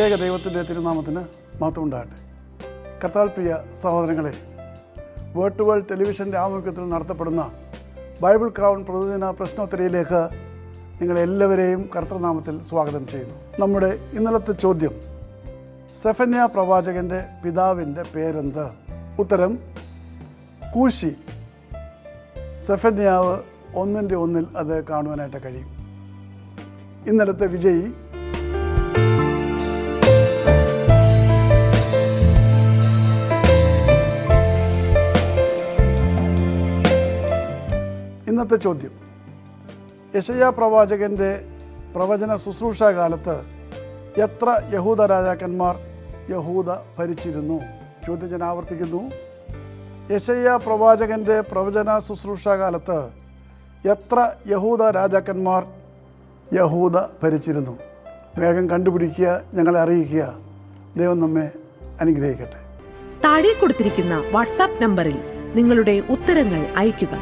ത്രിയേക ദൈവത്തിൻ്റെ തിരുനാമത്തിന് മഹത്വം ഉണ്ടാകട്ടെ. കർത്താവിൽ പ്രിയ സഹോദരങ്ങളെ, വേർഡ് ടു വേൾഡ് ടെലിവിഷൻ്റെ ആഭിമുഖ്യത്തിൽ നടത്തപ്പെടുന്ന ബൈബിൾ ക്രൗൺ പ്രതിദിന പ്രശ്നോത്തരിയിലേക്ക് നിങ്ങളെല്ലാവരെയും കർത്തൃനാമത്തിൽ സ്വാഗതം ചെയ്യുന്നു. നമ്മുടെ ഇന്നലത്തെ ചോദ്യം, സെഫന്യ പ്രവാചകൻ്റെ പിതാവിൻ്റെ പേരെന്ത്? ഉത്തരം കൂശി. സെഫന്യാവ് 1:1 അത് കാണുവാനായിട്ട് കഴിയും. ഇന്നലത്തെ വിജയി ഇന്നത്തെ ചോദ്യം, യെശയ്യാ പ്രവാചകൻ്റെ പ്രവചന ശുശ്രൂഷാകാലത്ത് എത്ര യഹൂദ രാജാക്കന്മാർ യഹൂദ ഭരിച്ചിരുന്നു? ചോദ്യം ഞാൻ ആവർത്തിക്കുന്നു. യെശയ്യാ പ്രവാചകൻ്റെ പ്രവചന ശുശ്രൂഷാകാലത്ത് എത്ര യഹൂദ രാജാക്കന്മാർ യഹൂദ ഭരിച്ചിരുന്നു? വേഗം കണ്ടുപിടിക്കുക, ഞങ്ങളെ അറിയിക്കുക. ദൈവം നമ്മെ അനുഗ്രഹിക്കട്ടെ. താഴെ കൊടുത്തിരിക്കുന്ന വാട്സാപ്പ് നമ്പറിൽ നിങ്ങളുടെ ഉത്തരങ്ങൾ അയയ്ക്കുക.